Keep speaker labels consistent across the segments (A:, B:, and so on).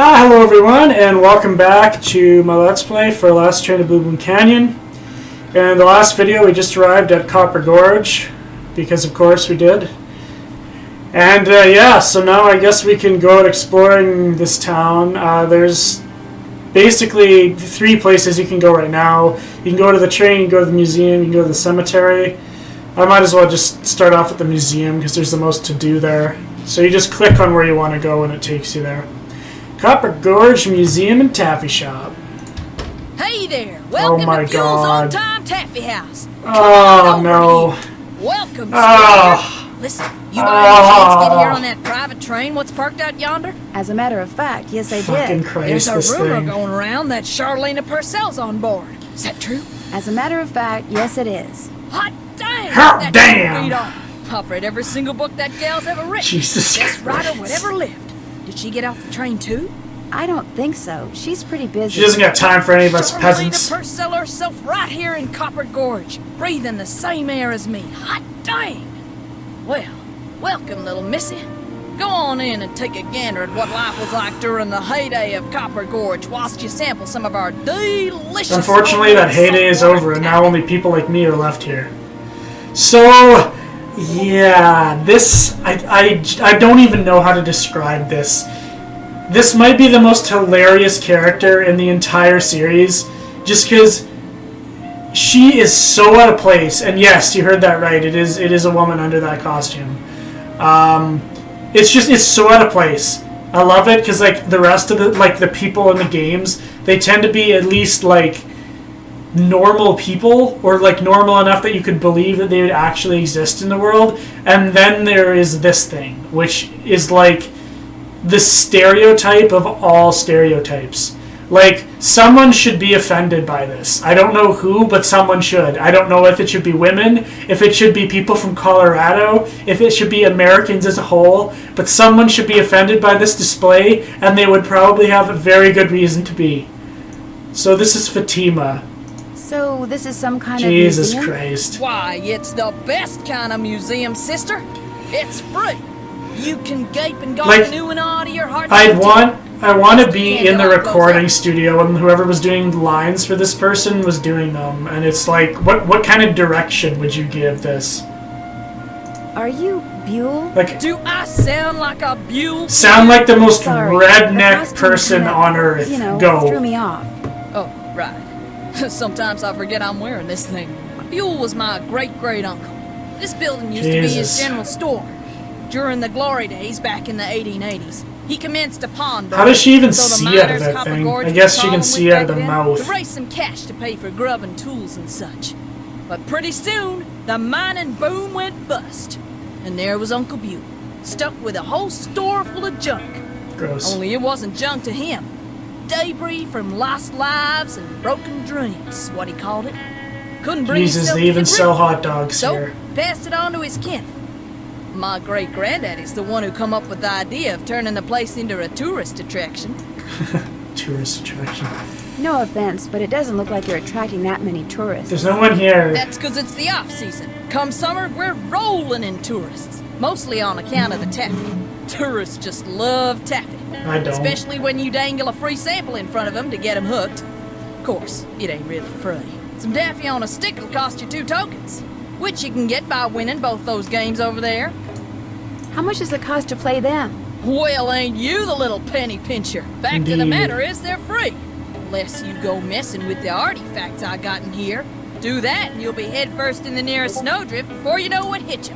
A: Hello everyone, and welcome back to my Let's Play for Last Train to Blue Moon Canyon. In the last video we just arrived at Copper Gorge, because of course we did. And yeah, so now I guess we can go out exploring this town. There's basically 3 places you can go right now. You can go to the train, you can go to the museum, you can go to the cemetery. I might as well just start off at the museum because there's the most to do there. So you just click on where you want to go and it takes you there. Copper Gorge Museum and Taffy Shop.
B: Hey there! Welcome to Buell's On Time Taffy House.
A: Oh no!
B: Welcome, stranger. Listen, you by any chance get here on that private train what's parked out yonder?
C: As a matter of fact, yes, I
A: Fucking
C: did.
A: Christ,
B: There's a rumor
A: thing.
B: going around that Charlene Purcell's on board. Is that true?
C: As a matter of fact, yes, it is.
B: Hot damn!
A: Hot
B: that
A: damn!
B: Read on. I've read every single book that gal's ever written.
A: Jesus
B: Best writer
A: Christ.
B: whatever lived. Did she get off the train too?
C: I don't think so. She's pretty busy.
A: She doesn't got time for any of us peasants.
B: Charlene Purcell herself right here in Copper Gorge, breathing the same air as me. Hot dang! Well, welcome, little missy. Go on in and take a gander at what life was like during the heyday of Copper Gorge whilst you sample some of our delicious...
A: Unfortunately, that heyday is over, and now only people like me are left here. So, yeah, this... I don't even know how to describe this. This might be the most hilarious character in the entire series, just because she is so out of place. And yes, you heard that right. It is a woman under that costume. It's so out of place. I love it because like the rest of the people in the games, they tend to be at least like normal people, or like normal enough that you could believe that they would actually exist in the world. And then there is this thing, which is like the stereotype of all stereotypes. Like, someone should be offended by this. I don't know who, but someone should. I don't know if it should be women, if it should be people from Colorado, if it should be Americans as a whole, but someone should be offended by this display, and they would probably have a very good reason to be. So this is Fatima.
C: So this is some kind
A: Jesus
C: of museum?
A: Christ.
B: Why, it's the best kind of museum, sister. It's free. You can gape and gawk
A: Like,
B: and ooh and ah to your heart's
A: I
B: content.
A: want to be in the recording studio and whoever was doing the lines for this person was doing them, and it's like, what kind of direction would you give this?
C: Are you Buell?
A: Like,
B: Do I sound like a Buell?
A: sound like the most
C: Sorry,
A: redneck
C: the costume
A: person
C: kinda,
A: on earth.
C: threw
A: Go.
C: me off.
B: Oh, right. Sometimes I forget I'm wearing this thing. Buell was my great-great-uncle. This building used to be his
A: Jesus.
B: general store. During the glory days back in the 1880s, he commenced a pawn.
A: How does she even
B: so the
A: see out of
B: miners
A: that
B: Copper
A: thing?
B: Gorge
A: I guess
B: was
A: she can
B: calling
A: see
B: with
A: out of
B: back
A: the
B: then
A: mouth.
B: To raise some cash to pay for grub and tools and such. But pretty soon, the mining boom went bust. And there was Uncle Buell, stuck with a whole store full of junk.
A: Gross.
B: Only it wasn't junk to him. Debris from lost lives and broken dreams, what he called it. Couldn't bring
A: Jesus,
B: himself
A: they
B: to
A: even
B: get rid
A: sell
B: of it.
A: hot dogs
B: So,
A: here.
B: passed it on to his kin. My great-granddaddy's the one who come up with the idea of turning the place into a tourist attraction.
A: Tourist attraction.
C: No offense, but it doesn't look like you're attracting that many tourists.
A: There's no one here.
B: That's 'cause it's the off-season. Come summer, we're rolling in tourists. Mostly on account of the taffy. Tourists just love taffy.
A: I don't.
B: Especially when you dangle a free sample in front of them to get them hooked. Of course, it ain't really free. Some taffy on a stick will cost you 2 tokens, which you can get by winning both those games over there.
C: How much does it cost to play them?
B: Well, ain't you the little penny pincher? Fact of the
A: Indeed.
B: matter is they're free. Unless you go messing with the artifacts I got in here. Do that and you'll be headfirst in the nearest snowdrift before you know what hit you.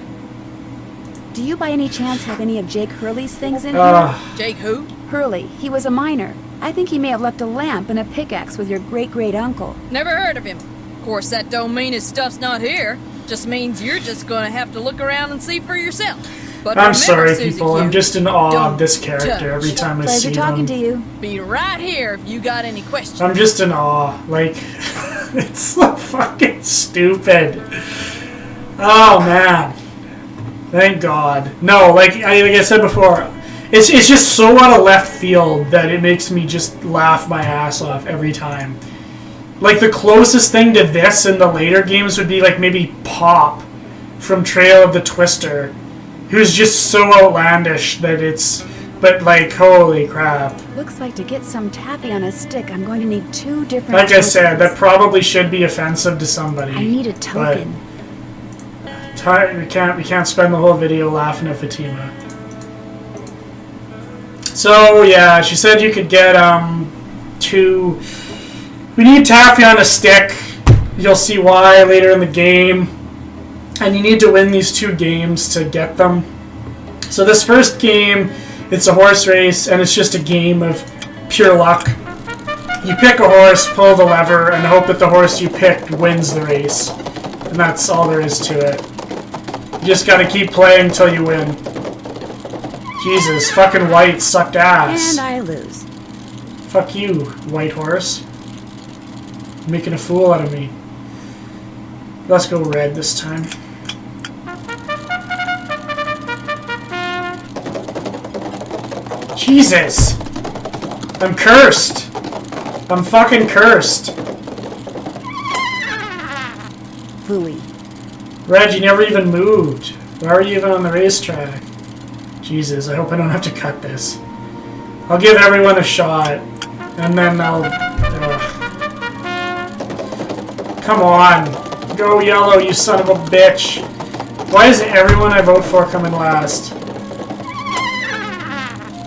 C: Do you by any chance have any of Jake Hurley's things in here?
B: Jake who?
C: Hurley, he was a miner. I think he may have left a lamp and a pickaxe with your great-great-uncle.
B: Never heard of him. Of course, that don't mean his stuff's not here. Just means you're just gonna have to look around and see for yourself. But
A: I'm
B: remember,
A: sorry,
B: Susie
A: people. I'm
B: Q,
A: just in awe
B: don't
A: of this character
B: touch.
A: every time I
C: Pleasure
A: see
C: talking
A: them.
C: to you.
B: Be right here if you got any questions.
A: I'm just in awe. Like, it's so fucking stupid. Oh, man. Thank God. No, like I said before, it's just so out of left field that it makes me just laugh my ass off every time. Like, the closest thing to this in the later games would be, like, maybe Pop from Trail of the Twister, who's just so outlandish that it's... but like, holy crap.
C: Looks like to get some taffy on a stick, I'm going to need 2 different
A: Like I said,
C: tokens.
A: that probably should be offensive to somebody.
C: I need a token.
A: We can't spend the whole video laughing at Fatima. So yeah, she said you could get 2. We need taffy on a stick. You'll see why later in the game. And you need to win these 2 games to get them. So this first game, it's a horse race, and it's just a game of pure luck. You pick a horse, pull the lever, and hope that the horse you picked wins the race. And that's all there is to it. You just gotta keep playing until you win. Jesus, fucking white sucked ass.
C: And I lose.
A: Fuck you, white horse. You're making a fool out of me. Let's go red this time. Jesus! I'm cursed! I'm fucking cursed!
C: Fooey.
A: Red, you never even moved. Why are you even on the racetrack? Jesus, I hope I don't have to cut this. I'll give everyone a shot. And then I'll... Come on! Go yellow, you son of a bitch! Why is everyone I vote for coming last?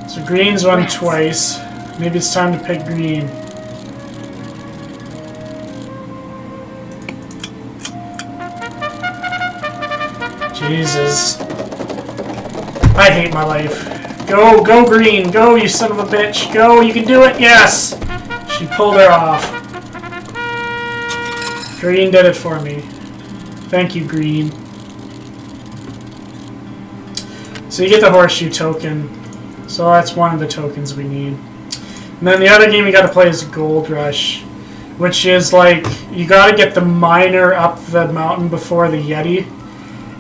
A: So green's won
C: Rats.
A: twice. Maybe it's time to pick green. Jesus. I hate my life. Go, go green, go you son of a bitch, go, you can do it, yes! She pulled her off. Green did it for me. Thank you, green. So you get the horseshoe token. So that's one of the tokens we need. And then the other game you gotta play is Gold Rush, which is like, you gotta get the miner up the mountain before the Yeti.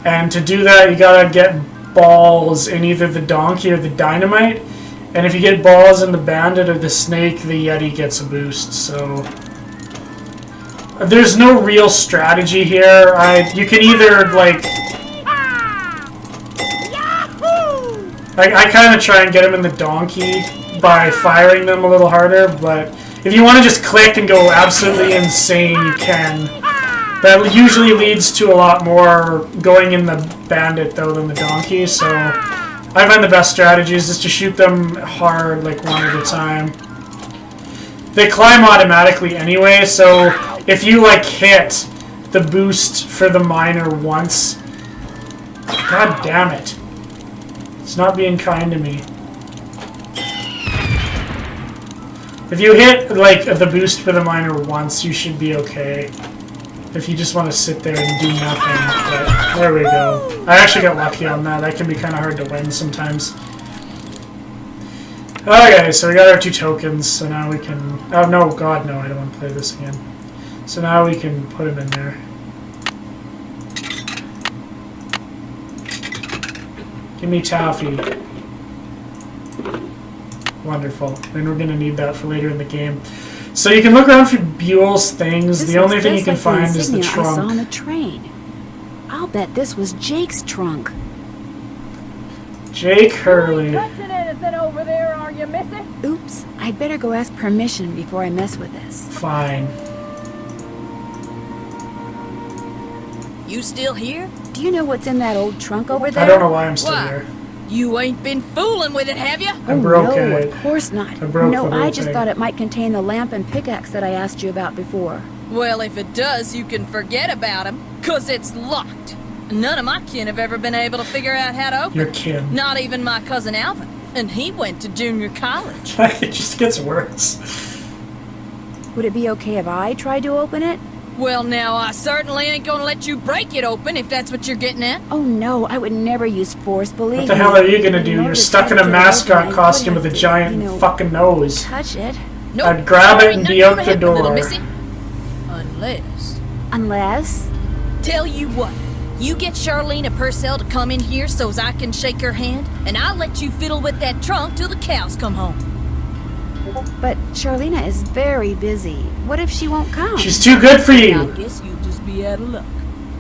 A: And to do that, you gotta get balls in either the donkey or the dynamite. And if you get balls in the bandit or the snake, the Yeti gets a boost. So there's no real strategy here. You can either like... I kind of try and get them in the donkey by firing them a little harder, but if you want to just click and go absolutely insane, you can. That usually leads to a lot more going in the bandit, though, than the donkey, so I find the best strategy is just to shoot them hard, like one at a time. They climb automatically anyway, so if you, like, hit the boost for the miner once... God damn it. It's not being kind to me. If you hit, like, the boost for the miner once, you should be okay. If you just want to sit there and do nothing. But there we go. I actually got lucky on that. That can be kind of hard to win sometimes. Okay, so we got our 2 tokens, so now we can... Oh, no, God, no, I don't want to play this again. So now we can put them in there. Give me taffy. Wonderful. And we're going to need that for later in the game. So you can look around for Buell's things.
C: This
A: The only
C: looks
A: thing you
C: just
A: can
C: like
A: find is the
C: insignia I saw on
A: trunk.
C: the train. I'll bet this was Jake's trunk.
A: Jake Hurley.
B: Touching anything over there, are you, missy?
C: Oops, I'd better go ask permission before I mess with this.
A: Fine.
B: You still here?
C: Do you know what's in that old trunk over there?
A: I don't know why I'm still
B: Why?
A: here.
B: You ain't been fooling with it, have you?
A: I broke
C: no,
A: it.
C: of course not.
A: I broke
C: no,
A: the whole
C: I just
A: thing.
C: thought it might contain the lamp and pickaxe that I asked you about before.
B: Well, if it does, you can forget about him, 'cause it's locked. None of my kin have ever been able to figure out how to open
A: Your
B: it.
A: kid.
B: Not even my cousin Alvin. And he went to junior college.
A: It just gets worse.
C: Would it be okay if I tried to open it?
B: Well, now, I certainly ain't gonna let you break it open if that's what you're getting at.
C: Oh no, I would never use force, believe me.
A: What the hell are you gonna do?
C: In order
A: You're
C: to
A: stuck in
C: try
A: a
C: to get it
A: mascot
C: open, I
A: costume
C: would
A: with a
C: have to,
A: giant fucking nose.
C: touch it.
B: Nope,
A: I'd grab
B: there
A: it
B: ain't
A: and be
B: nothing
A: out
B: gonna
A: the
B: happen, little
A: door.
B: missy. Unless...
C: Unless...
B: Tell you what, you get Charlene Purcell to come in here so's I can shake her hand, and I'll let you fiddle with that trunk till the cows come home.
C: But Charlena is very busy. What if she won't come?
A: She's too good for
B: I
A: you.
B: guess you'll just be out of luck.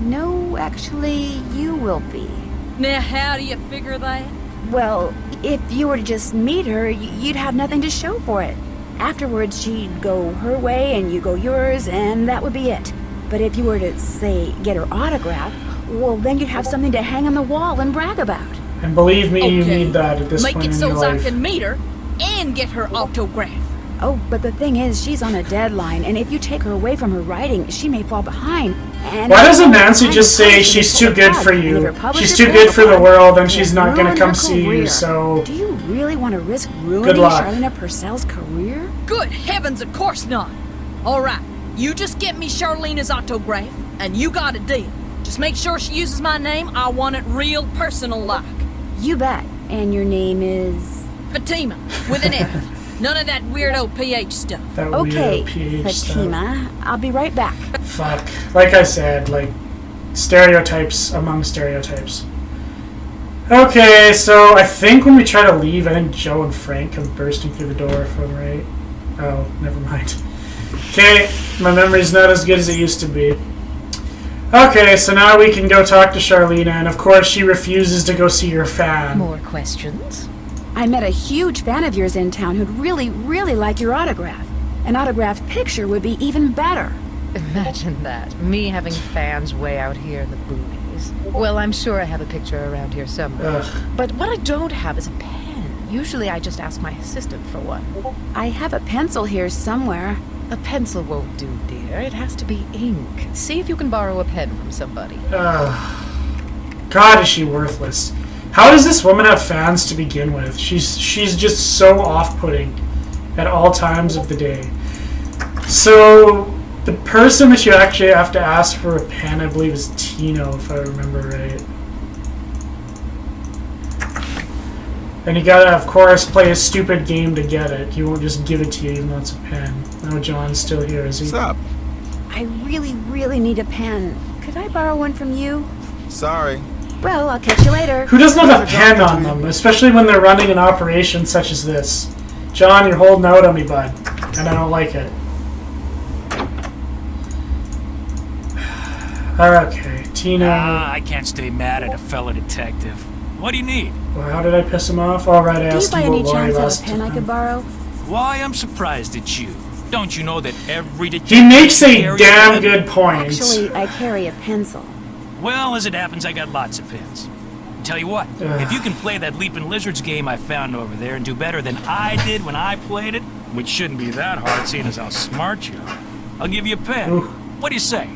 C: No, actually, you will be.
B: Now, how do you figure that?
C: Well, if you were to just meet her, you'd have nothing to show for it. Afterwards, she'd go her way and you go yours, and that would be it. But if you were to, say, get her autograph, well, then you'd have something to hang on the wall and brag about.
A: And believe me, you
B: Okay.
A: need that at this
B: Make
A: point
B: it
A: in
B: so
A: your
B: I
A: life.
B: can meet her and get her autograph.
C: Oh, but the thing is, she's on a deadline, and if you take her away from her writing, she may fall behind. And
A: Why doesn't Nancy just say she's too good for you? She's too good for the world and she's not gonna come see you, so...
C: Do you really want to risk
A: Good
C: ruining
A: luck.
C: Charlena Purcell's career?
B: Good heavens, of course not. All right, you just get me Charlena's autograph, and you got a deal. Just make sure she uses my name. I want it real personal-like.
C: You bet. And your name is...
B: Fatima, with an F. None of that weirdo PH stuff.
A: That
C: Okay,
A: weirdo PH stuff.
C: Fatima. I'll be right back.
A: Fuck. Like I said, like, stereotypes among stereotypes. Okay, so I think when we try to leave, I think Joe and Frank come bursting through the door, if I'm right. Oh, never mind. Okay, my memory's not as good as it used to be. Okay, so now we can go talk to Charlena, and of course she refuses to go see her fan.
D: More questions?
C: I met a huge fan of yours in town who'd really, really like your autograph. An autographed picture would be even better.
D: Imagine that. Me having fans way out here in the boonies. Well, I'm sure I have a picture around here somewhere.
A: Ugh.
D: But what I don't have is a pen. Usually I just ask my assistant for one.
C: I have a pencil here somewhere.
D: A pencil won't do, dear. It has to be ink. See if you can borrow a pen from somebody.
A: God, is she worthless. How does this woman have fans to begin with? She's just so off-putting at all times of the day. So, the person that you actually have to ask for a pen, I believe, is Tino, if I remember right. And you gotta, of course, play a stupid game to get it. He won't just give it to you even though it's a pen. No, John's still here, is he?
E: What's up?
C: I really, really need a pen. Could I borrow one from you?
E: Sorry.
C: Well, I'll catch you later.
A: Who doesn't have a pen on them, especially when they're running an operation such as this? John, you're holding out on me, bud, and I don't like it. Okay, Tino.
F: I can't stay mad at a fellow detective. What do you need?
A: Well, how did I piss him off? All right, I
C: Do you
A: asked
C: by
A: him
C: any
A: what why he
C: chance have
A: lost
C: a pen I
A: him.
C: could borrow?
F: Why, I'm surprised at you. Don't you know that every detective...
A: He makes a
F: carries
A: damn
F: pen?
A: good point.
C: Actually, I carry a pencil.
F: Well, as it happens, I got lots of pens. Tell you what,
A: Ugh.
F: if you can play that Leaping Lizards game I found over there and do better than I did when I played it, which shouldn't be that hard seeing as how smart you are, I'll give you a pen.
A: Ooh.
F: What do you say?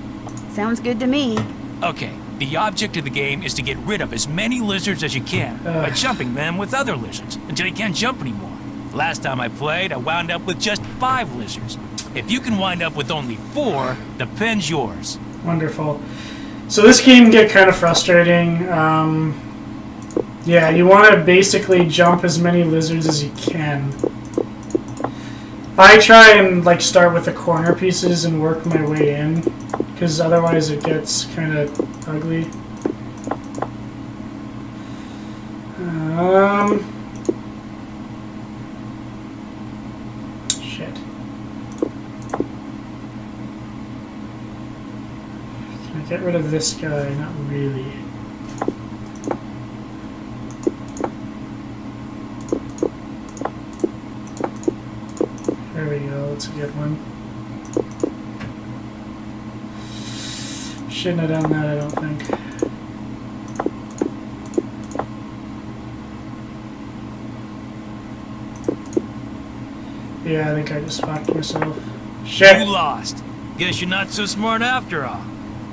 C: Sounds good to me.
F: Okay, the object of the game is to get rid of as many lizards as you can by jumping them with other lizards until you can't jump anymore. Last time I played, I wound up with just 5 lizards. If you can wind up with only 4, the pen's yours.
A: Wonderful. So this game can get kind of frustrating. Yeah, you want to basically jump as many lizards as you can. I try and like start with the corner pieces and work my way in, because otherwise it gets kind of ugly. Shit. Can I get rid of this guy? Not really. There we go, that's a good one. Shouldn't have done that, I don't think. Yeah, I think I just fucked myself. Shit!
F: You lost. Guess you're not so smart after all.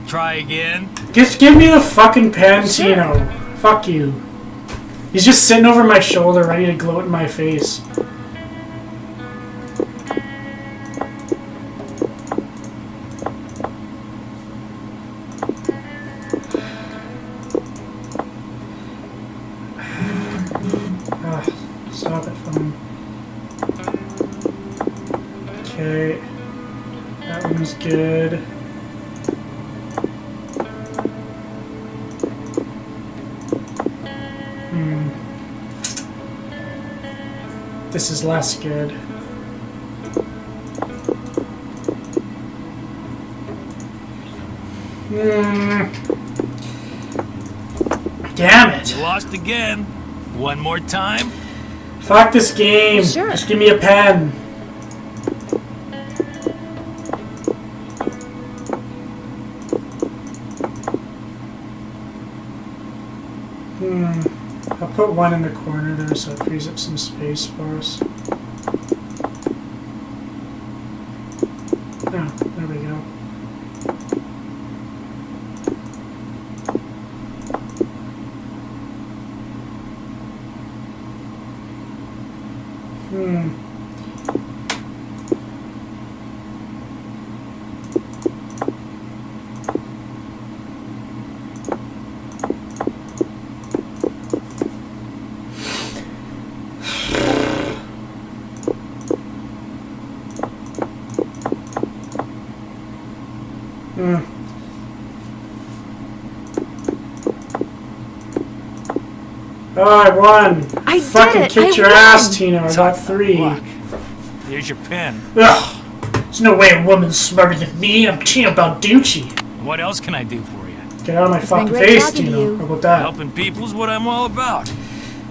F: Try again.
A: Just give me the fucking pen, Tino. Fuck you. He's just sitting over my shoulder, ready to gloat in my face. Stop it, phone. Okay. That one's good. This is less good. Damn it.
F: You lost again. One more time?
A: Fuck this game.
C: Sure.
A: Just give me a pen. I'll put one in the corner there so it frees up some space for us. Oh, there we go. Oh, I won!
C: I
A: Fucking
C: did it!
A: kicked
C: I
A: your
C: won!
A: ass, Tino. I got 3.
F: Look, here's your pen.
A: Ugh! There's no way a woman's smarter than me. I'm Tino Balducci.
F: What else can I do for you?
A: Get out of my
C: been
A: fucking
C: great
A: face,
C: talking to
A: Tino.
C: you.
A: How about that?
F: Helping people is what I'm all about.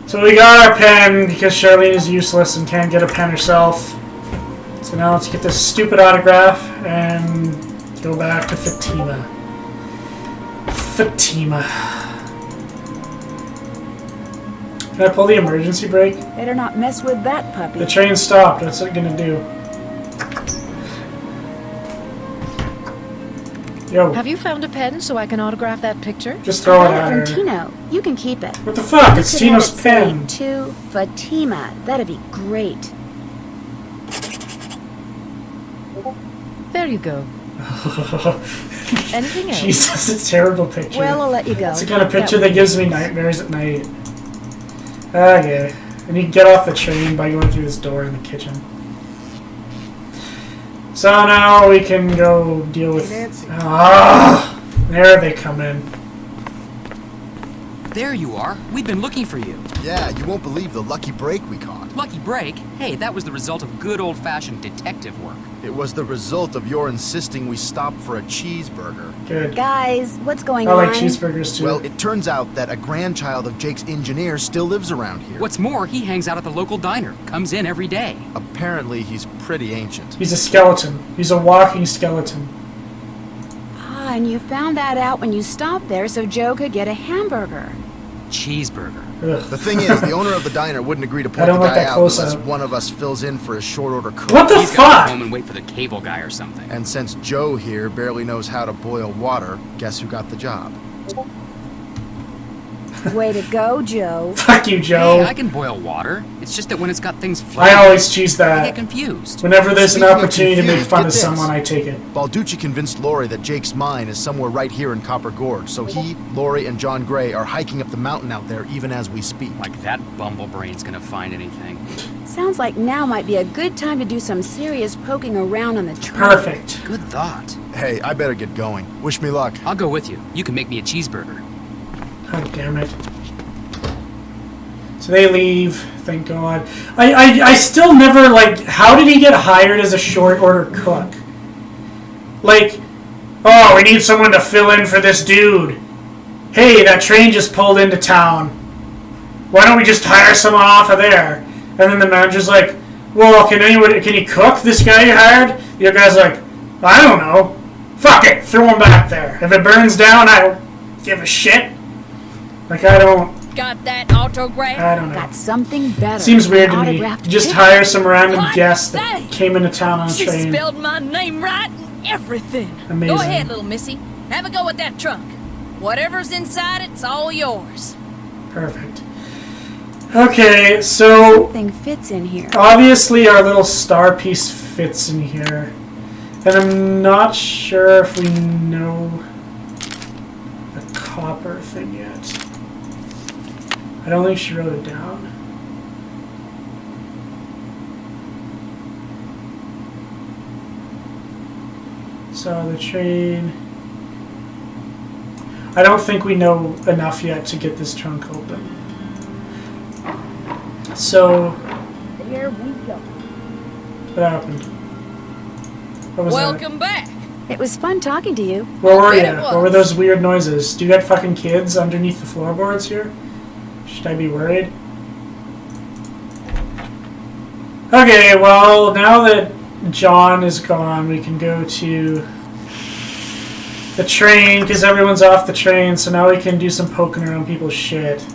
A: So we got our pen because Charlene is useless and can't get a pen herself. So now let's get this stupid autograph and go back to Fatima. Fatima. Can I pull the emergency brake?
C: Better not mess with that puppy.
A: The train stopped. What's it gonna do? Yo,
D: Have you found a pen so I can autograph that picture?
A: just throw it
C: I got
A: at
C: from
A: her.
C: Tino. You can keep it.
A: What the fuck?
C: You
A: It's
C: could
A: Tino's
C: have it say
A: pen.
C: to Fatima. That'd be great.
D: There you go. Anything else?
A: Jesus, it's a terrible picture.
C: Well, I'll let you go.
A: It's the kind of picture
C: That
A: that
C: was
A: gives me
C: nice.
A: nightmares at night. Okay. And you can get off the train by going through this door in the kitchen. So now we can go deal with... Ah! There they come in.
E: There you are. We've been looking for you.
G: Yeah, you won't believe the lucky break we caught.
E: Lucky break? Hey, that was the result of good old-fashioned detective work.
G: It was the result of your insisting we stop for a cheeseburger.
A: Good.
C: Guys, what's going
A: I
C: on?
A: like cheeseburgers too.
G: Well, it turns out that a grandchild of Jake's engineer still lives around here.
E: What's more, he hangs out at the local diner. Comes in every day.
G: Apparently, he's pretty ancient.
A: He's a skeleton. He's a walking skeleton.
C: Ah, and you found that out when you stopped there so Joe could get a hamburger.
E: Cheeseburger.
A: Ugh.
G: The thing is, the owner of the diner wouldn't agree to
A: I
G: point
A: don't
G: the
A: like
G: guy
A: that
G: out
A: close
G: unless
A: up.
G: one of us fills in for his short order cook.
A: What the
E: He's got to
A: fuck?
E: go home and wait for the cable guy or something.
G: And since Joe here barely knows how to boil water, guess who got the job?
C: Way to go, Joe.
A: Fuck you, Joe.
E: Hey, I can boil water. It's just that when it's got things
A: I
E: floating,
A: always choose
E: I get
A: that.
E: confused.
A: Whenever there's an
G: Speaking of
A: opportunity to make
G: confused,
A: fun
G: get
A: of
G: this.
A: someone, I take it.
G: Balducci convinced Lori that Jake's mine is somewhere right here in Copper Gorge, so he, Lori, and John Gray are hiking up the mountain out there even as we speak.
E: Like that bumblebrain's gonna find anything.
C: Sounds like now might be a good time to do some serious poking around on the train.
A: Perfect.
E: Good thought.
G: Hey, I better get going. Wish me luck.
E: I'll go with you. You can make me a cheeseburger.
A: God damn it. So they leave, thank God. I still never, like, how did he get hired as a short order cook? Like, oh, we need someone to fill in for this dude. Hey, that train just pulled into town. Why don't we just hire someone off of there? And then the manager's like, well, can he cook, this guy you hired? The other guy's like, I don't know. Fuck it, throw him back there. If it burns down, I don't give a shit. Like, I don't
B: Got that autograph?
A: know.
C: Got something better.
A: Seems weird to me.
C: Autographed
A: Just
C: picture.
A: hire some random
B: Hot
A: guest that
B: dang.
A: came into town on a
B: She
A: train.
B: spelled my name right and everything.
A: Amazing.
B: Go ahead, little missy. Have a go with that trunk. Whatever's inside it's all yours.
A: Perfect. Okay, so
C: Something fits in here.
A: obviously our little star piece fits in here. And I'm not sure if we know the copper thing yet. I don't think she wrote it down. So the train... I don't think we know enough yet to get this trunk open. So,
C: Here we go.
A: what happened? What was
B: Welcome back.
C: It was fun talking to you.
A: that? Where were
B: bet
A: you?
B: it
A: What were
B: was.
A: those weird noises? Do you got fucking kids underneath the floorboards here? Should I be worried? Okay, well, now that John is gone, we can go to the train, because everyone's off the train, so now we can do some poking around people's shit.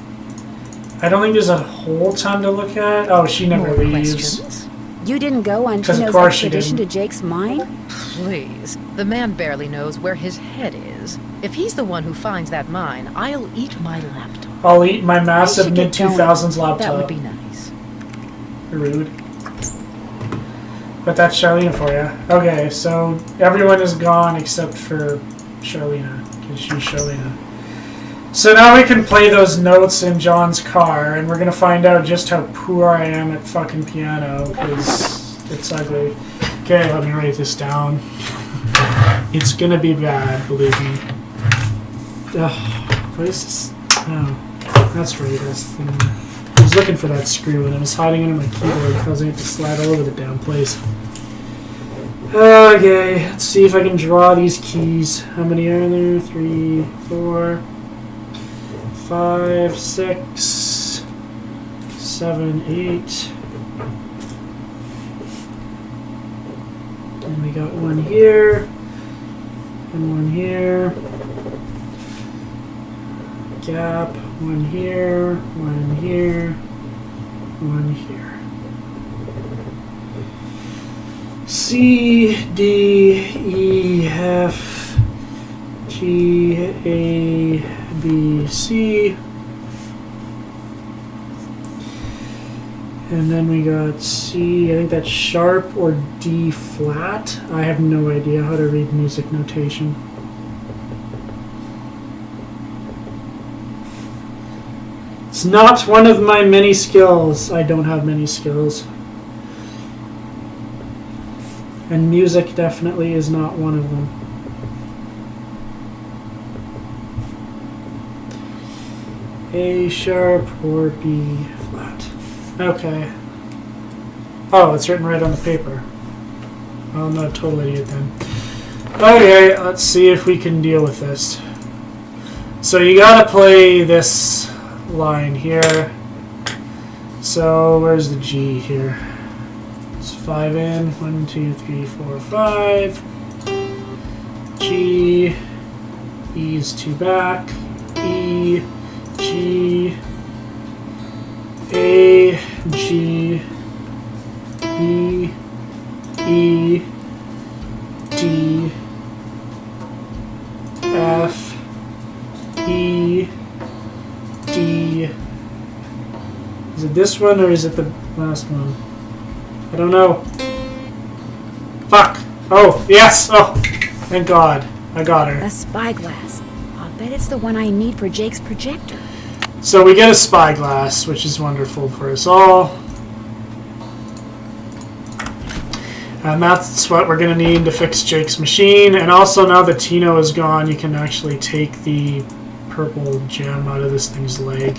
A: I don't think there's a whole ton to look at. Oh, she never
D: More
A: leaves.
D: questions?
C: You didn't go on
A: 'Cause of
C: Tino's
A: course she
C: expedition to
A: didn't.
C: Jake's mine?
D: Please. The man barely knows where his head is. If he's the one who finds that mine, I'll eat my laptop.
A: I'll eat my massive
C: should get
A: mid-2000s laptop.
D: That would be nice.
A: Rude. But that's Charlena for you. Okay, so everyone is gone except for Charlena, because she's Charlena. So now we can play those notes in John's car, and we're gonna find out just how poor I am at fucking piano, because it's ugly. Okay, let me write this down. It's gonna be bad, believe me. Ugh, what is this? Oh, that's right, that's the thing. I was looking for that screw, and it was hiding under my keyboard, causing it to slide all over the damn place. Okay, let's see if I can draw these keys. How many are there? 3, 4, 5, 6, 7, 8. And we got one here, and one here. Gap, one here, one here, one here. C, D, E, F, G, A, B, C. And then we got C, I think that's sharp or D flat. I have no idea how to read music notation. It's not one of my many skills. I don't have many skills. And music definitely is not one of them. A sharp or B flat. Okay. Oh, it's written right on the paper. Oh, I'm not a total idiot then. Okay, let's see if we can deal with this. So you gotta play this line here. So where's the G here? It's 5 in. 1, 2, 3, 4, 5. G. E is 2 back. E. G. A. G. E. E. D. F. E. D. Is it this one or is it the last one? I don't know. Fuck. Oh, yes. Oh, thank God. I got her.
C: A spyglass. I'll bet it's the one I need for Jake's projector.
A: So we get a spyglass, which is wonderful for us all. And that's what we're going to need to fix Jake's machine. And also now that Tino is gone, you can actually take the purple gem out of this thing's leg.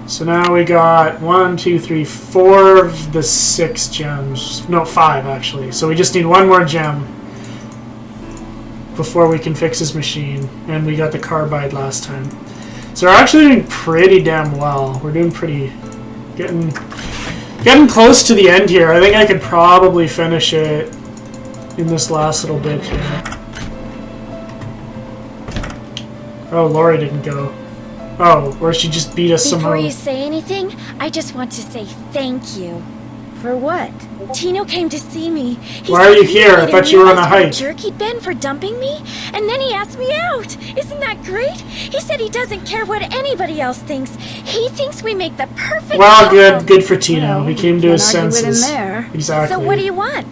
A: So now we got 1, 2, 3, 4 of the 6 gems. No, 5 actually. So we just need one more gem before we can fix his machine. And we got the carbide last time. So we're actually doing pretty damn well. We're doing pretty... Getting close to the end here. I think I could probably finish it in this last little bit here. Oh, Lori didn't go. Oh, or she just beat us somehow.
H: Before you say anything, I just want to say thank you.
C: For what?
H: Tino came to see me.
A: Why are you here? I thought you were on a hike.
H: Jerk he'd been for dumping me, and then he asked me out. Isn't that great? He said he doesn't care what anybody else thinks. He thinks we make the perfect
A: Well,
H: couple.
A: good for Tino.
C: Well,
A: He came to his
C: can't argue with him
A: senses.
C: there.
A: Exactly.
H: So what do you want?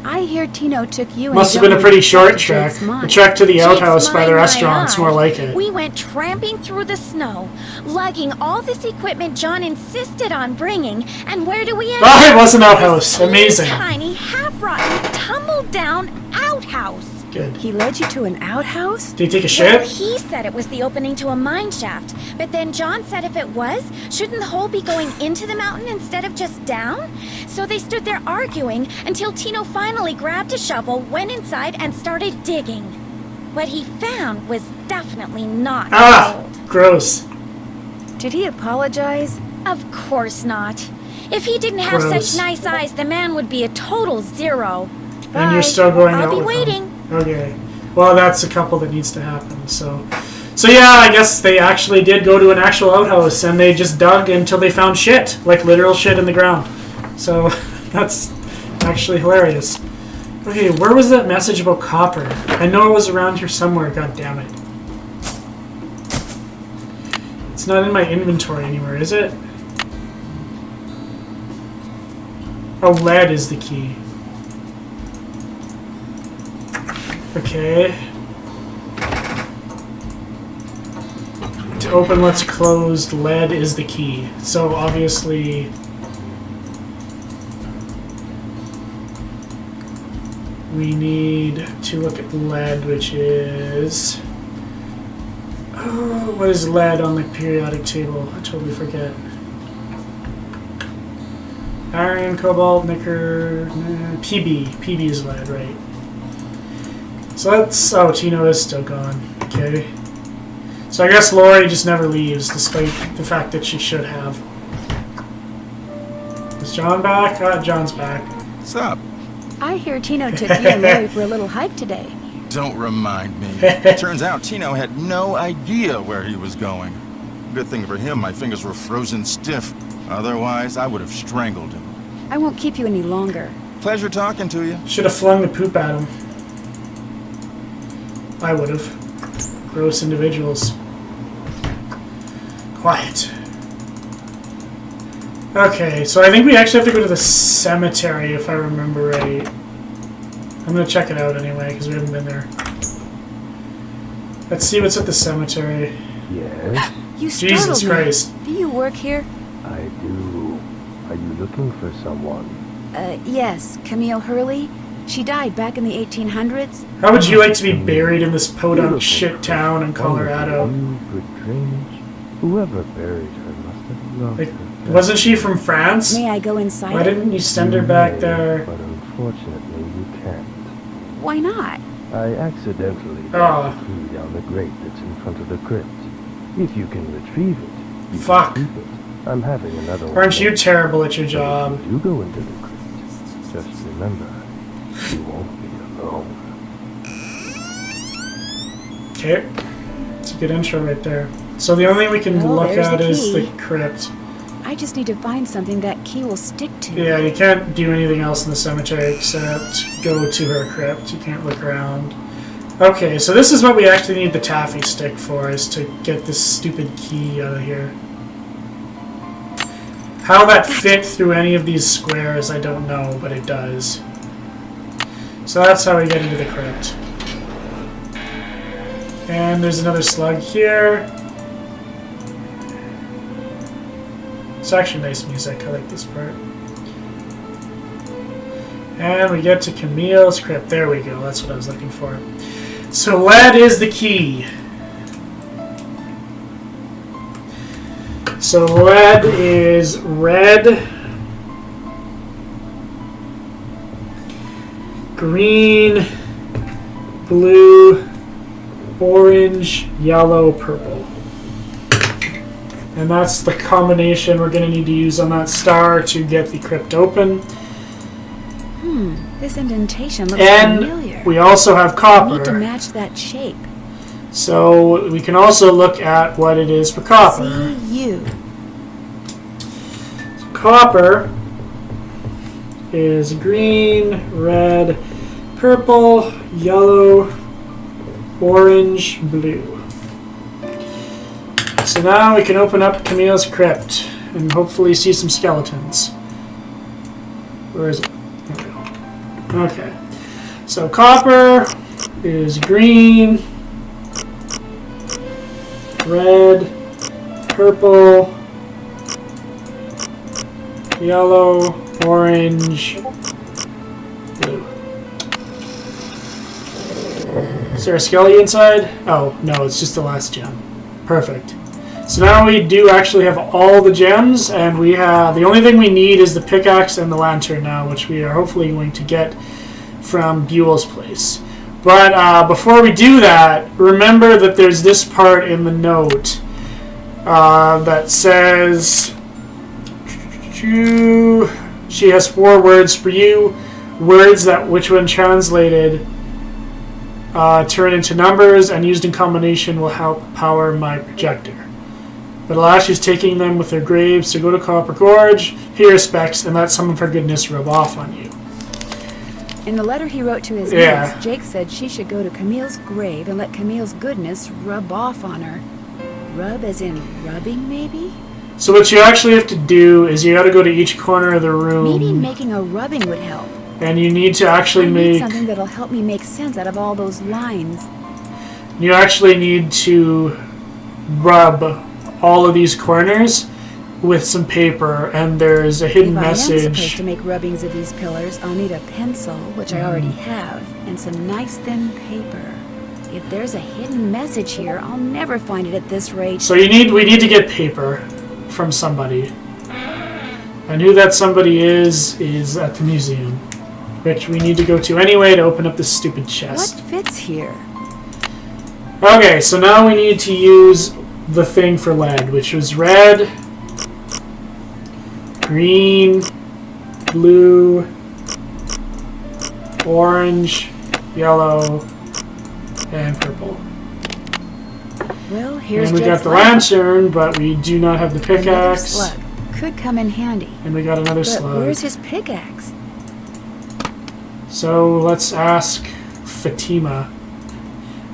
C: I hear Tino took you
A: Must have
C: and
A: been a
C: Johnny
A: pretty short
C: to
A: trek.
C: Jake's mine.
A: The trek to the
H: Jake's
A: outhouse by the
H: mine,
A: restaurant's
H: my
A: more
H: eye.
A: like it.
H: We went tramping through the snow, lugging all this equipment John insisted on bringing, and where do we end
A: Oh,
H: up?
A: it was an outhouse.
H: This
A: Amazing.
H: tiny, half-rotten, tumble-down outhouse.
A: Good.
C: He led you to an outhouse?
A: Did he take a
H: Well,
A: shit?
H: he said it was the opening to a mine shaft, but then John said if it was, shouldn't the hole be going into the mountain instead of just down? So they stood there arguing until Tino finally grabbed a shovel, went inside, and started digging. What he found was definitely not
A: Ah,
H: gold.
A: gross.
C: Did he apologize?
H: Of course not. If he didn't have
A: Gross.
H: such nice eyes, the man would be a total zero.
A: And
H: Bye.
A: you're still going out
H: I'll be
A: with
H: waiting.
A: him. Okay. Well, that's a couple that needs to happen. So yeah, I guess they actually did go to an actual outhouse and they just dug until they found shit, like literal shit in the ground. So that's actually hilarious. Okay, where was that message about copper? I know it was around here somewhere. God damn it! It's not in my inventory anywhere, is it? Oh, lead is the key. Okay. To open what's closed, lead is the key. So obviously we need to look at lead, which is... Oh, what is lead on the periodic table? I totally forget. Iron, cobalt, nickel, PB. PB is lead, right? So that's... Oh, Tino is still gone. Okay. So I guess Lori just never leaves, despite the fact that she should have. Is John back? John's back.
I: What's up?
C: I hear Tino took you and Lori for a little hike today.
I: Don't remind me. Turns out Tino had no idea where he was going. Good thing for him, my fingers were frozen stiff. Otherwise, I would have strangled him.
C: I won't keep you any longer.
I: Pleasure talking to you.
A: Should have flung the poop at him. I would have. Gross individuals. Quiet. Okay, so I think we actually have to go to the cemetery if I remember right. I'm gonna check it out anyway because we haven't been there. Let's see what's at the cemetery.
J: Yes,
C: You
A: Jesus
C: startled me.
A: Christ.
C: Do you work here?
J: I do. Are you looking for someone?
C: Yes, Camille Hurley. She died back in the 1800s.
A: How would you like to be buried in this podunk shit town in Colorado?
J: Wonderful view, good drainage. Whoever buried her must have loved
A: Like,
J: her.
A: wasn't she from France?
C: May I go inside?
A: Why didn't you send her back there?
J: But unfortunately, you can't.
C: Why not?
J: I accidentally
A: Oh.
J: put the key down the grate that's in front of the crypt. If you can retrieve it, you
A: Fuck.
J: can keep it. I'm having another one.
A: Aren't you terrible at your job?
J: If you do go into the crypt, just remember, you won't be alone.
A: Okay. It's a good intro right there. So the only thing we can
C: Well,
A: look
C: there's
A: at
C: the
A: is the
C: key.
A: crypt.
C: I just need to find something that key will stick to.
A: Yeah, you can't do anything else in the cemetery except go to her crypt. You can't look around. Okay, so this is what we actually need the taffy stick for, is to get this stupid key out of here. How that fit through any of these squares, I don't know, but it does. So that's how we get into the crypt. And there's another slug here. It's actually nice music, I like this part. And we get to Camille's crypt. There we go, that's what I was looking for. So lead is the key. So lead is red, green, blue, orange, yellow, purple. And that's the combination we're going to need to use on that star to get the crypt open.
C: This indentation looks
A: And
C: familiar.
A: we also have
C: I need to
A: copper.
C: match that shape.
A: So we can also look at what it is for copper.
C: CU.
A: Copper is green, red, purple, yellow, orange, blue. So now we can open up Camille's crypt and hopefully see some skeletons. Where is it? There we go. Okay. So copper is green, red, purple, yellow, orange, blue. Is there a skeleton inside? Oh, no, it's just the last gem. Perfect. So now we do actually have all the gems, and we have the only thing we need is the pickaxe and the lantern now, which we are hopefully going to get from Buell's place. But before we do that, remember that there's this part in the note that says She has 4 words for you. Words that, which when translated, turn into numbers and used in combination will help power my projector. But alas, she's taking them with her grave, so go to Copper Gorge, pay respects, and let some of her goodness rub off on you.
C: In the letter he wrote to his niece, Jake said she should go to Camille's grave and let Camille's goodness rub off on her. Rub as in rubbing, maybe?
A: So what you actually have to do is you got to go to each corner of the room.
C: Maybe making a rubbing would help.
A: And you need to actually make
C: something that'll help me make sense out of all those lines.
A: You actually need to rub all of these corners with some paper, and there's a hidden message.
C: If I am supposed to make rubbings of these pillars, I'll need a pencil, which I already have, and some nice thin paper. If there's a hidden message here, I'll never find it at this rate.
A: So we need to get paper from somebody. And who that somebody is at the museum, which we need to go to anyway to open up this stupid chest.
C: What fits here?
A: Okay, so now we need to use the thing for lead, which was red, green, blue, orange, yellow, and purple.
C: Well, here's
A: and we got the lantern, but we do not have the pickaxe.
C: Slug. Could come in handy.
A: And we got another slug.
C: Where's his pickaxe?
A: So let's ask Fatima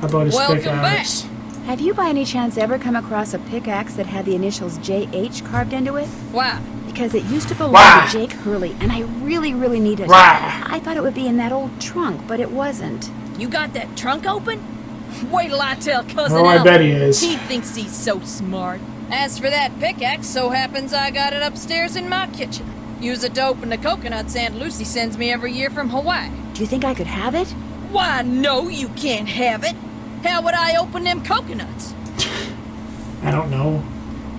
A: about his pickaxe.
C: Have you by any chance ever come across a pickaxe that had the initials JH carved into it?
B: Wow.
C: Because it used to belong to Jake Hurley, and I really, really need it. I thought it would be in that old trunk, but it wasn't.
B: You got that trunk open? Wait till I tell Cousin
A: I
B: Elmer.
A: bet he is.
B: He thinks he's so smart. As for that pickaxe, so happens I got it upstairs in my kitchen. Use it to open the coconuts Aunt Lucy sends me every year from Hawaii.
C: Do you think I could have it?
B: Why, no, you can't have it. How would I open them coconuts?
A: I don't know.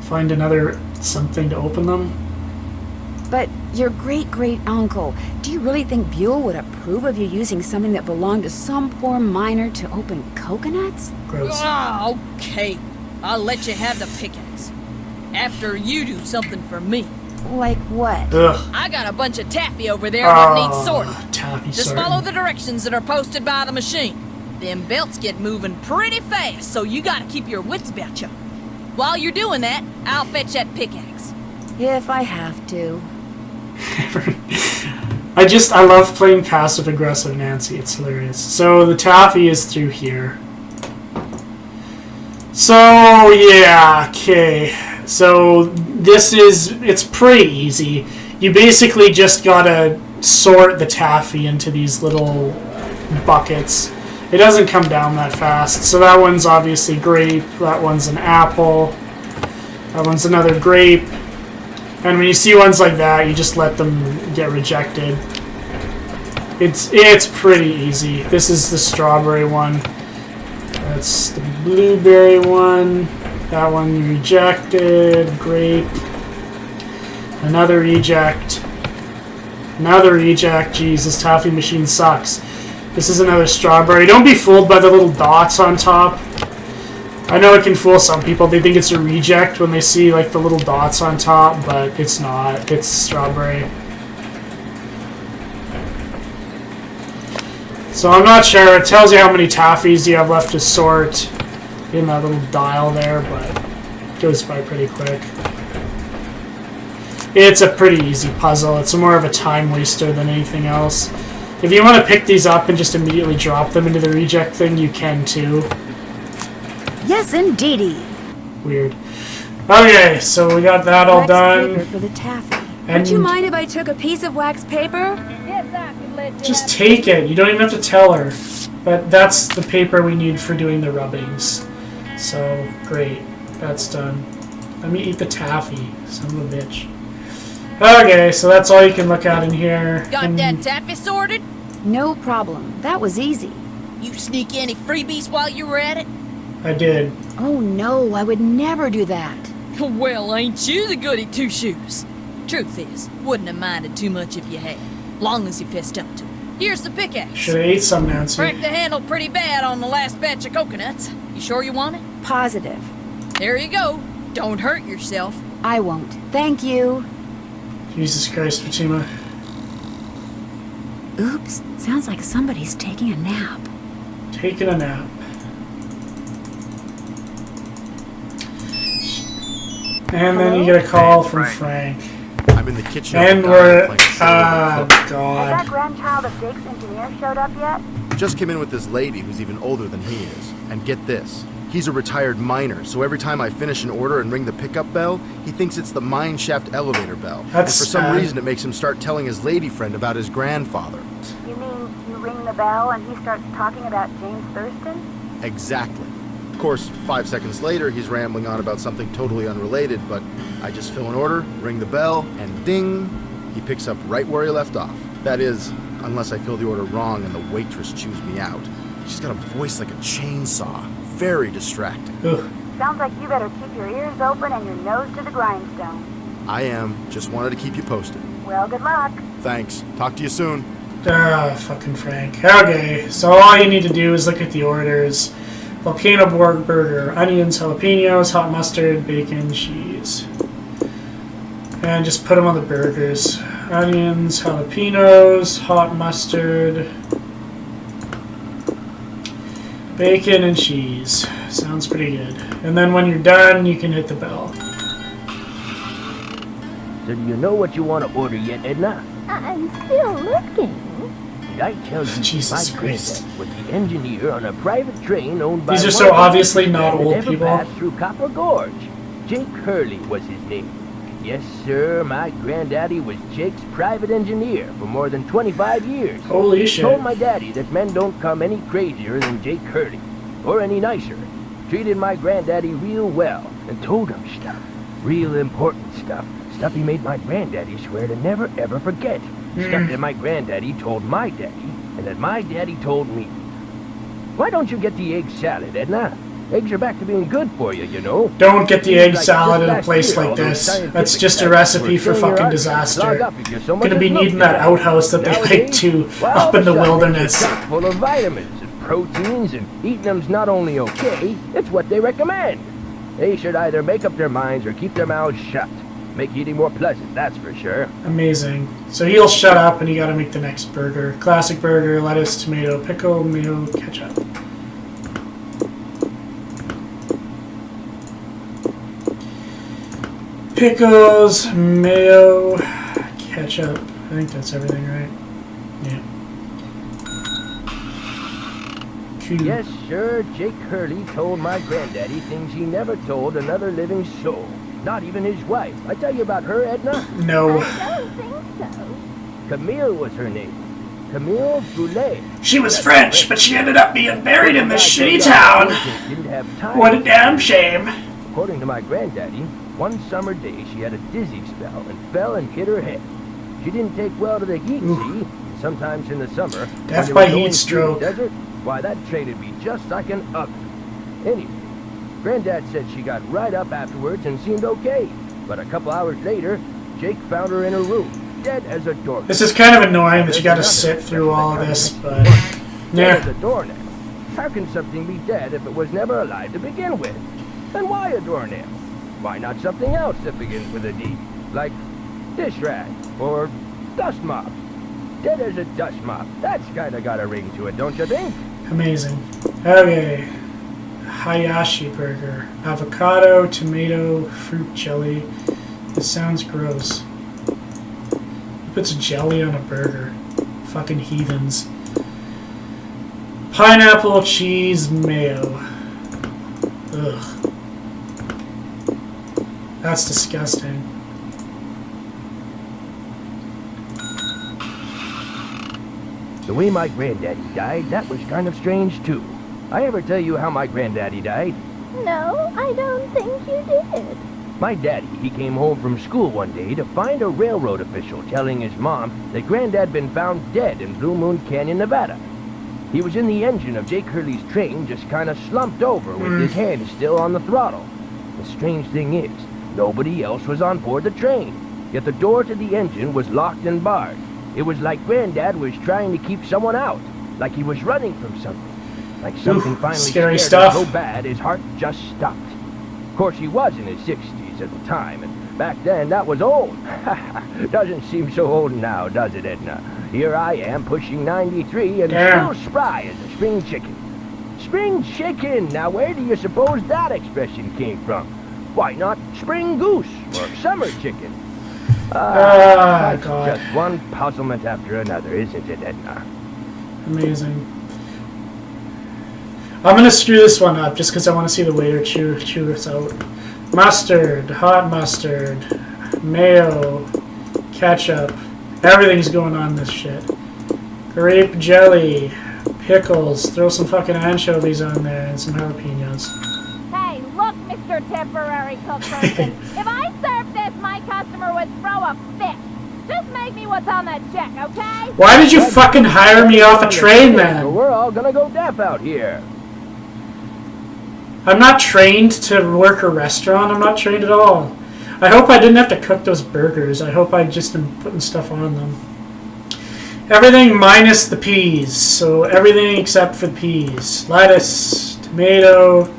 A: Find another something to open them.
C: But your great-great-uncle, do you really think Buell would approve of you using something that belonged to some poor miner to open coconuts?
A: Gross.
B: Oh, okay. I'll let you have the pickaxe. After you do something for me.
C: Like what?
A: Ugh.
B: I got a bunch of taffy over there that needs sorting.
A: Taffy
B: Just
A: sorting.
B: follow the directions that are posted by the machine. Them belts get moving pretty fast, so you gotta keep your wits about you. While you're doing that, I'll fetch that pickaxe.
C: If I have to.
A: I love playing passive-aggressive Nancy. It's hilarious. So the taffy is through here. So, yeah, okay. So it's pretty easy. You basically just gotta sort the taffy into these little buckets. It doesn't come down that fast. So that one's obviously grape, that one's an apple, that one's another grape. And when you see ones like that, you just let them get rejected. It's pretty easy. This is the strawberry one. That's the blueberry one. That one rejected. Grape. Another reject. Another reject. Jeez, this taffy machine sucks. This is another strawberry. Don't be fooled by the little dots on top. I know it can fool some people. They think it's a reject when they see like the little dots on top, but it's not. It's strawberry. So I'm not sure. It tells you how many taffies you have left to sort in that little dial there, but it goes by pretty quick. It's a pretty easy puzzle. It's more of a time waster than anything else. If you want to pick these up and just immediately drop them into the reject thing, you can too.
C: Yes, indeedy.
A: Weird. Okay, so we got that all done.
C: Wax paper for the taffy.
A: And
C: would you mind if I took a piece of wax paper?
B: Yes, I can let you
A: just take it. You don't even have to tell her. But that's the paper we need for doing the rubbings. So, great. That's done. Let me eat the taffy. Son of a bitch. Okay, so that's all you can look at in here.
B: Got that taffy sorted?
C: No problem. That was easy.
B: You sneak any freebies while you were at it?
A: I did.
C: Oh no, I would never do that.
B: Well, ain't you the goody two-shoes? Truth is, wouldn't have minded too much if you had, long as you fessed up to it. Here's the pickaxe.
A: Should have ate some, Nancy.
B: Cracked the handle pretty bad on the last batch of coconuts. You sure you want it?
C: Positive.
B: There you go. Don't hurt yourself.
C: I won't. Thank you.
A: Jesus Christ, Fatima.
C: Oops, sounds like somebody's taking a nap.
A: Taking a nap. And then you get a call from Frank.
G: I'm in the kitchen.
A: And we're... Oh, God.
K: Has that grandchild of Jake's engineer showed up yet?
G: Just came in with this lady who's even older than he is. And get this. He's a retired miner, so every time I finish an order and ring the pickup bell, he thinks it's the mine shaft elevator bell.
A: That's
G: and for some
A: sad.
G: reason, it makes him start telling his lady friend about his grandfather.
K: You mean you ring the bell and he starts talking about James Thurston?
G: Exactly. Of course, 5 seconds later, he's rambling on about something totally unrelated, but I just fill an order, ring the bell, and ding, he picks up right where he left off. That is, unless I fill the order wrong and the waitress chews me out. She's got a voice like a chainsaw. Very distracting.
A: Ugh.
K: Sounds like you better keep your ears open and your nose to the grindstone.
G: I am. Just wanted to keep you posted.
K: Well, good luck.
G: Thanks. Talk to you soon.
A: Ah, fucking Frank. Okay, so all you need to do is look at the orders. Volcano burger, onions, jalapenos, hot mustard, bacon, cheese. And just put them on the burgers. Onions, jalapenos, hot mustard, bacon, and cheese. Sounds pretty good. And then when you're done, you can hit the bell.
J: So do you know what you want to order yet, Edna?
K: I'm still looking.
J: Did I tell you
A: Jesus
J: my
A: Christ.
J: granddad was the engineer on a private train owned by
A: These are
J: one
A: so
J: of the
A: obviously
J: richest
A: not
J: men
A: old
J: that ever
A: people.
J: passed through Copper Gorge. Jake Hurley was his name. Yes, sir, my granddaddy was Jake's private engineer for more than 25 years.
A: Holy shit.
J: Told my daddy that men don't come any crazier than Jake Hurley, or any nicer. Treated my granddaddy real well, and told him stuff. Real important stuff. Stuff he made my granddaddy swear to never ever forget. Stuff that my granddaddy told my daddy, and that my daddy told me. Why don't you get the egg salad, Edna? Eggs are back to being good for you, you know.
A: Don't get the egg
J: Like
A: salad
J: just
A: in a
J: last
A: place
J: year,
A: like
J: all those
A: this.
J: scientific
A: That's just a
J: tests
A: recipe
J: were
A: for
J: filling your
A: fucking
J: arteries.
A: disaster.
J: Clog up if you so much
A: Gonna
J: as
A: be
J: look
A: needing
J: at
A: that
J: it.
A: outhouse that they like
J: Nowadays,
A: to
J: well,
A: up in the
J: science
A: wilderness.
J: is chock full of vitamins and proteins, and eating them's not only okay, it's what they recommend. They should either make up their minds or keep their mouths shut. Make eating more pleasant, that's for sure.
A: Amazing. So he'll shut up and you gotta make the next burger. Classic burger, lettuce, tomato, pickle, mayo, ketchup. Pickles, mayo, ketchup. I think that's everything, right? Yeah. Cool.
J: Yes, sir, Jake Hurley told my granddaddy things he never told another living soul. Not even his wife. I tell you about her, Edna?
A: No.
K: I don't think so.
J: Camille was her name. Camille Goulet.
A: She was French, but she ended up being buried in this shitty town.
J: Didn't have time.
A: What a damn shame.
J: According to my granddaddy, one summer day she had a dizzy spell and fell and hit her head. She didn't take well to the heat, see? Sometimes in the summer,
A: Death
J: when
A: by
J: they were
A: heat
J: going
A: stroke.
J: through the desert, why, that train'd be just like an oven. Anyway, Granddad said she got right up afterwards and seemed okay. But a couple hours later, Jake found her in her room, dead as a doornail.
A: This is kind of annoying that you gotta sit through all of this, but
J: Dead as
A: yeah.
J: a doornail. How can something be dead if it was never alive to begin with? And why a doornail? Why not something else that begins with a D? Like dish rag or dust mop. Dead as a dust mop. That's kinda got a ring to it, don't you think?
A: Amazing. Okay. Hayashi burger. Avocado, tomato, fruit jelly. This sounds gross. Who puts jelly on a burger? Fucking heathens. Pineapple, cheese, mayo. Ugh. That's disgusting.
J: The way my granddaddy died, that was kind of strange too. I ever tell you how my granddaddy died?
K: No, I don't think you did.
J: My daddy, he came home from school one day to find a railroad official telling his mom that Granddad been found dead in Blue Moon Canyon, Nevada. He was in the engine of Jake Hurley's train, just kind of slumped over with his hand still on the throttle. The strange thing is, nobody else was on board the train, yet the door to the engine was locked and barred. It was like Granddad was trying to keep someone out, like he was running from something. Like something finally
A: scary
J: scared him
A: stuff.
J: so bad his heart just stopped. Of course, he was in his 60s at the time, and Back then, that was old. Doesn't seem so old now, does it, Edna? Here I am, pushing 93, and
A: Damn.
J: still spry as a spring chicken. Spring chicken! Now, where do you suppose that expression came from? Why not spring goose or summer chicken? That's
A: God.
J: just one puzzlement after another, isn't it, Edna?
A: Amazing. I'm gonna screw this one up just because I want to see the waiter chew this out. Mustard, hot mustard, mayo, ketchup. Everything's going on in this shit. Grape jelly, pickles. Throw some fucking anchovies on there and some jalapenos.
K: Hey, look, Mr. Temporary Cook Person. If I served this, my customer would throw a fit. Just make me what's on that check, okay?
A: Why did you fucking hire me off a train then?
J: We're all gonna go deaf out here.
A: I'm not trained to work a restaurant. I'm not trained at all. I hope I didn't have to cook those burgers. I hope I just am putting stuff on them. Everything minus the peas. So everything except for the peas. Lettuce, tomato,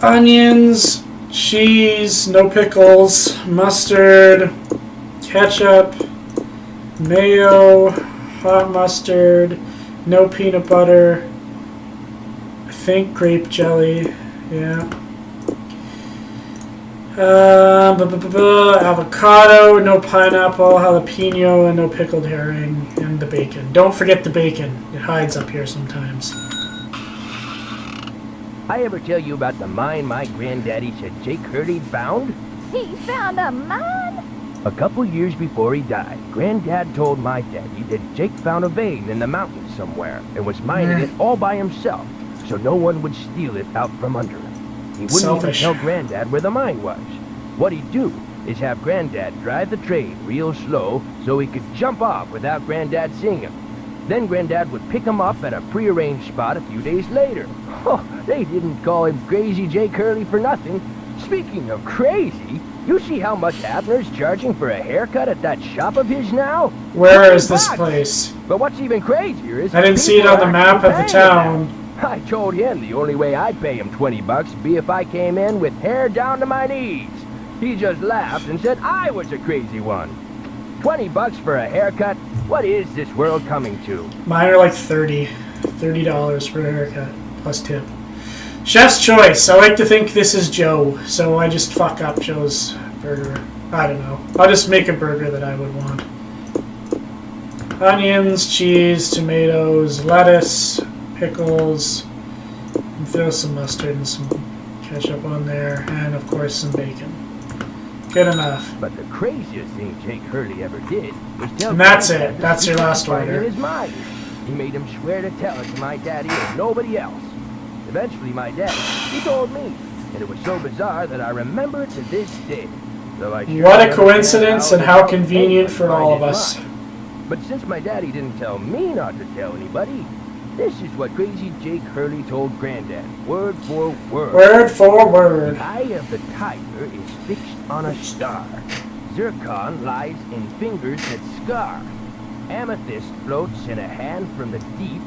A: onions, cheese, no pickles, mustard, ketchup, mayo, hot mustard, no peanut butter. I think grape jelly, yeah. Avocado, no pineapple, jalapeno, and no pickled herring, and the bacon. Don't forget the bacon. It hides up here sometimes.
J: I ever tell you about the mine my granddaddy said Jake Hurley found?
K: He found a mine?
J: A couple years before he died, Granddad told my daddy that Jake found a vein in the mountains somewhere and was mining it all by himself, so no one would steal it out from under him. He wouldn't
A: Selfish.
J: even tell Granddad where the mine was. What he'd do is have Granddad drive the train real slow so he could jump off without Granddad seeing him. Then Granddad would pick him up at a prearranged spot a few days later. Oh, they didn't call him Crazy Jake Hurley for nothing. Speaking of crazy, you see how much Abner's charging for a haircut at that shop of his now?
A: Where is this
J: $20.
A: place?
J: But what's even crazier is
A: I didn't see it on the map of the town.
J: I told him the only way I'd pay him $20 would be if I came in with hair down to my knees. He just laughed and said I was a crazy one. $20 for a haircut? What is this world coming to?
A: Mine are like $30 for a haircut, plus tip. Chef's choice. I like to think this is Joe, so I just fuck up Joe's burger. I don't know. I'll just make a burger that I would want. Onions, cheese, tomatoes, lettuce, pickles, and throw some mustard and some ketchup on there, and of course some bacon. Good enough.
J: But the craziest thing Jake Hurley ever did was tell
A: And that's
J: Granddad
A: it.
J: the
A: That's your
J: secret
A: last
J: to finding
A: order.
J: his mine. He made him swear to tell it to my daddy and nobody else. Eventually, my daddy, he told me, and it was so bizarre that I remember it to this day. Though I sure
A: What a
J: don't
A: coincidence
J: understand
A: and how
J: it
A: convenient
J: was
A: for
J: find
A: all of
J: his
A: us.
J: mine. But since my daddy didn't tell me not to tell anybody, this is what Crazy Jake Hurley told Granddad, word for word.
A: Word for word.
J: The eye of the tiger is fixed on a star. Zircon lies in fingers that scar. Amethyst floats in a hand from the deep.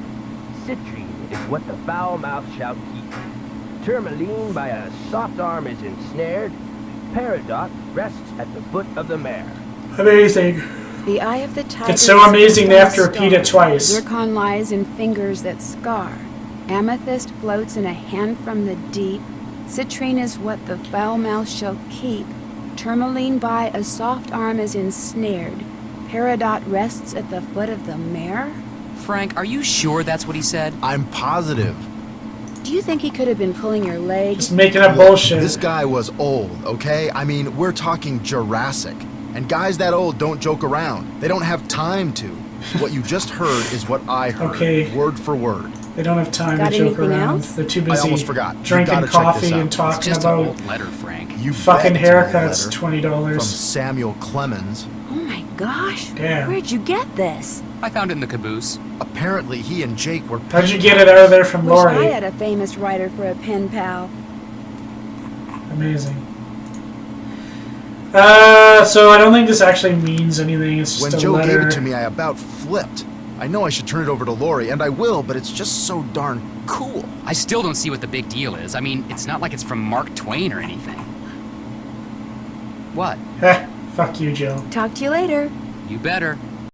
J: Citrine is what the foul mouth shall keep. Tourmaline by a soft arm is ensnared. Peridot rests at the foot of the mare.
A: Amazing.
C: The eye of the tiger.
A: It's so amazing they have to repeat it twice.
C: Zircon lies in fingers that scar. Amethyst floats in a hand from the deep. Citrine is what the foul mouth shall keep. Tourmaline by a soft arm is ensnared. Peridot rests at the foot of the mare.
E: Frank, are you sure that's what he said?
G: I'm positive.
C: Do you think he could have been pulling your leg?
A: Just making up
G: Look,
A: bullshit.
G: This guy was old, okay? I mean, we're talking Jurassic. And guys that old don't joke around. They don't have time to. What you just heard is what I heard.
A: Okay.
G: Word for word.
A: They don't have time
C: Got
A: to joke
C: anything
A: around.
C: else?
A: They're too
G: I
A: busy
G: almost forgot. You
A: drinking
G: gotta check
A: coffee
G: this out.
A: and
E: It's
A: talking
E: just an
A: about
E: old letter, Frank.
G: You
A: fucking
G: bet it's an old
A: haircuts.
G: letter
A: $20.
G: From Samuel Clemens.
C: Oh my gosh.
A: Damn.
C: Where'd you get this?
E: I found it in the caboose.
G: Apparently, he and Jake were.
A: How'd you get it out of there from
C: Wish I
A: Lori?
C: had a famous writer for a pen pal.
A: Amazing. So I don't think this actually means anything. It's just
G: When
A: a
G: Joe
A: letter.
G: gave it to me, I about flipped. I know I should turn it over to Lori, and I will, but it's just so darn cool.
E: I still don't see what the big deal is. I mean, it's not like it's from Mark Twain or anything. What?
A: Heh, fuck you, Joe.
C: Talk to you later.
E: You better.